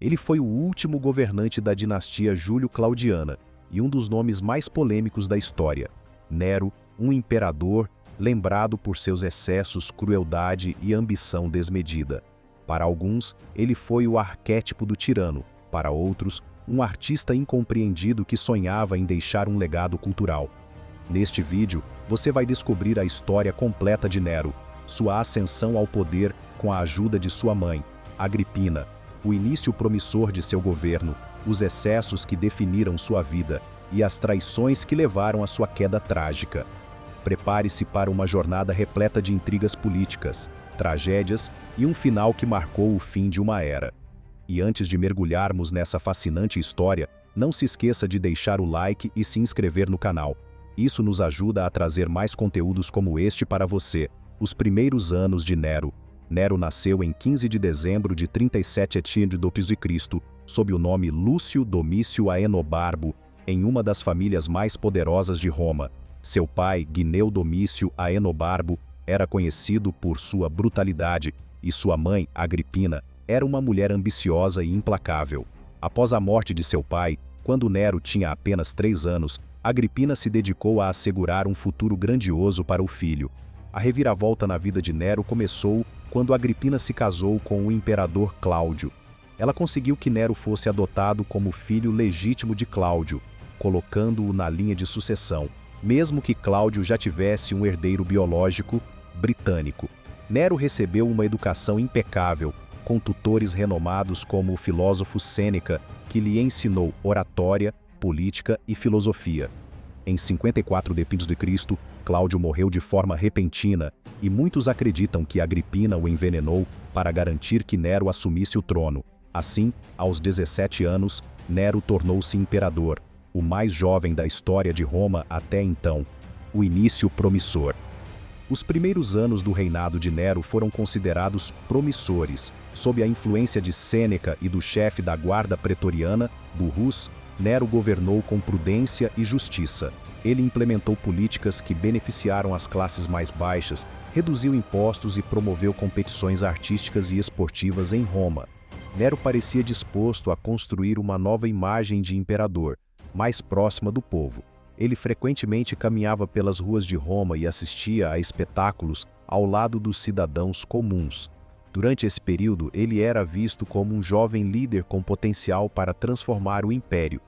Ele foi o último governante da dinastia Júlio-Claudiana e um dos nomes mais polêmicos da história. Nero, um imperador lembrado por seus excessos, crueldade e ambição desmedida. Para alguns, ele foi o arquétipo do tirano, para outros, um artista incompreendido que sonhava em deixar um legado cultural. Neste vídeo, você vai descobrir a história completa de Nero, sua ascensão ao poder com a ajuda de sua mãe, Agripina, o início promissor de seu governo, os excessos que definiram sua vida e as traições que levaram à sua queda trágica. Prepare-se para uma jornada repleta de intrigas políticas, tragédias e um final que marcou o fim de uma era. E antes de mergulharmos nessa fascinante história, não se esqueça de deixar o like e se inscrever no canal. Isso nos ajuda a trazer mais conteúdos como este para você. Os primeiros anos de Nero. Nero nasceu em 15 de dezembro de 37 a.C., sob o nome Lúcio Domício Aenobarbo, em uma das famílias mais poderosas de Roma. Seu pai, Gneu Domício Aenobarbo, era conhecido por sua brutalidade, e sua mãe, Agripina, era uma mulher ambiciosa e implacável. Após a morte de seu pai, quando Nero tinha apenas 3 anos, Agripina se dedicou a assegurar um futuro grandioso para o filho. A reviravolta na vida de Nero começou quando Agripina se casou com o imperador Cláudio. Ela conseguiu que Nero fosse adotado como filho legítimo de Cláudio, colocando-o na linha de sucessão, mesmo que Cláudio já tivesse um herdeiro biológico britânico. Nero recebeu uma educação impecável, com tutores renomados como o filósofo Sêneca, que lhe ensinou oratória, política e filosofia. Em 54 d.C., Cláudio morreu de forma repentina e muitos acreditam que Agripina o envenenou para garantir que Nero assumisse o trono. Assim, aos 17 anos, Nero tornou-se imperador, o mais jovem da história de Roma até então. O início promissor. Os primeiros anos do reinado de Nero foram considerados promissores. Sob a influência de Sêneca e do chefe da guarda pretoriana, Burrus, Nero governou com prudência e justiça. Ele implementou políticas que beneficiaram as classes mais baixas, reduziu impostos e promoveu competições artísticas e esportivas em Roma. Nero parecia disposto a construir uma nova imagem de imperador, mais próxima do povo. Ele frequentemente caminhava pelas ruas de Roma e assistia a espetáculos ao lado dos cidadãos comuns. Durante esse período, ele era visto como um jovem líder com potencial para transformar o império.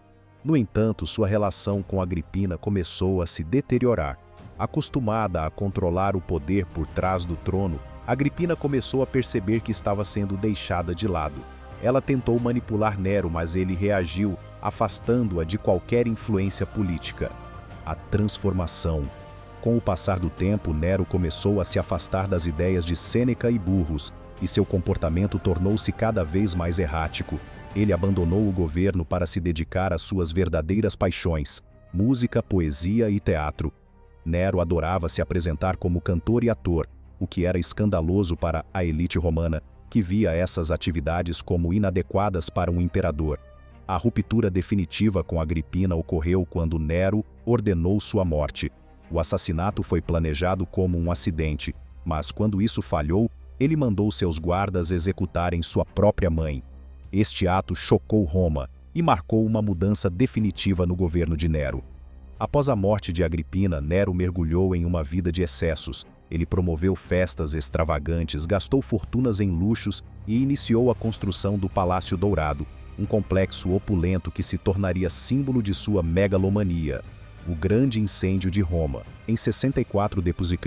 No entanto, sua relação com Agripina começou a se deteriorar. Acostumada a controlar o poder por trás do trono, Agripina começou a perceber que estava sendo deixada de lado. Ela tentou manipular Nero, mas ele reagiu, afastando-a de qualquer influência política. A transformação. Com o passar do tempo, Nero começou a se afastar das ideias de Sêneca e Burrus, e seu comportamento tornou-se cada vez mais errático. Ele abandonou o governo para se dedicar às suas verdadeiras paixões, música, poesia e teatro. Nero adorava se apresentar como cantor e ator, o que era escandaloso para a elite romana, que via essas atividades como inadequadas para um imperador. A ruptura definitiva com Agripina ocorreu quando Nero ordenou sua morte. O assassinato foi planejado como um acidente, mas quando isso falhou, ele mandou seus guardas executarem sua própria mãe. Este ato chocou Roma e marcou uma mudança definitiva no governo de Nero. Após a morte de Agripina, Nero mergulhou em uma vida de excessos. Ele promoveu festas extravagantes, gastou fortunas em luxos e iniciou a construção do Palácio Dourado, um complexo opulento que se tornaria símbolo de sua megalomania. O Grande Incêndio de Roma. Em 64 d.C.,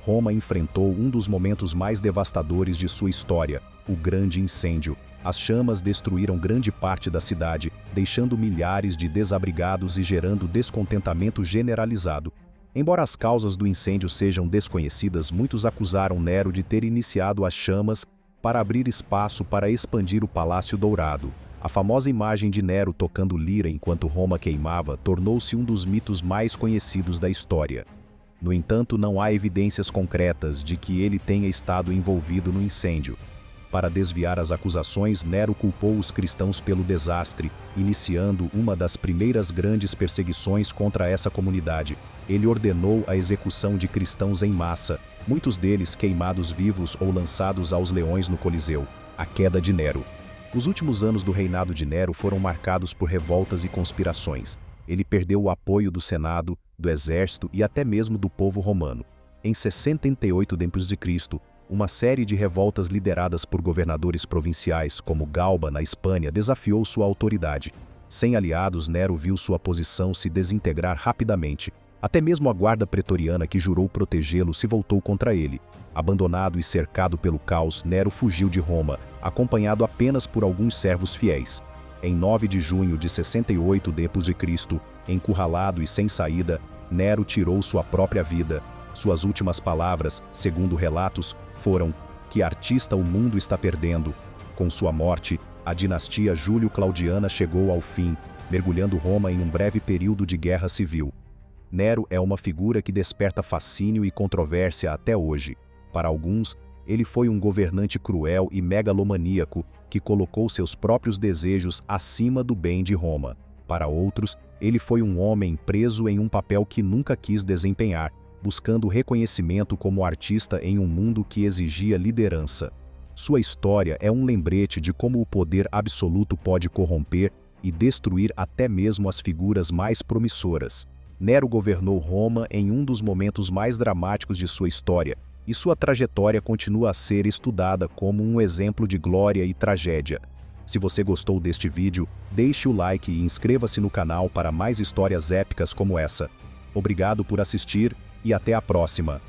Roma enfrentou um dos momentos mais devastadores de sua história, o Grande Incêndio. As chamas destruíram grande parte da cidade, deixando milhares de desabrigados e gerando descontentamento generalizado. Embora as causas do incêndio sejam desconhecidas, muitos acusaram Nero de ter iniciado as chamas para abrir espaço para expandir o Palácio Dourado. A famosa imagem de Nero tocando lira enquanto Roma queimava tornou-se um dos mitos mais conhecidos da história. No entanto, não há evidências concretas de que ele tenha estado envolvido no incêndio. Para desviar as acusações, Nero culpou os cristãos pelo desastre, iniciando uma das primeiras grandes perseguições contra essa comunidade. Ele ordenou a execução de cristãos em massa, muitos deles queimados vivos ou lançados aos leões no Coliseu. A queda de Nero. Os últimos anos do reinado de Nero foram marcados por revoltas e conspirações. Ele perdeu o apoio do Senado, do exército e até mesmo do povo romano. Em 68 d.C., uma série de revoltas lideradas por governadores provinciais como Galba, na Espanha, desafiou sua autoridade. Sem aliados, Nero viu sua posição se desintegrar rapidamente. Até mesmo a guarda pretoriana que jurou protegê-lo se voltou contra ele. Abandonado e cercado pelo caos, Nero fugiu de Roma, acompanhado apenas por alguns servos fiéis. Em 9 de junho de 68 d.C., encurralado e sem saída, Nero tirou sua própria vida. Suas últimas palavras, segundo relatos, foram: "Que artista o mundo está perdendo." Com sua morte, a dinastia Júlio-Claudiana chegou ao fim, mergulhando Roma em um breve período de guerra civil. Nero é uma figura que desperta fascínio e controvérsia até hoje. Para alguns, ele foi um governante cruel e megalomaníaco que colocou seus próprios desejos acima do bem de Roma. Para outros, ele foi um homem preso em um papel que nunca quis desempenhar, buscando reconhecimento como artista em um mundo que exigia liderança. Sua história é um lembrete de como o poder absoluto pode corromper e destruir até mesmo as figuras mais promissoras. Nero governou Roma em um dos momentos mais dramáticos de sua história, e sua trajetória continua a ser estudada como um exemplo de glória e tragédia. Se você gostou deste vídeo, deixe o like e inscreva-se no canal para mais histórias épicas como essa. Obrigado por assistir e até a próxima!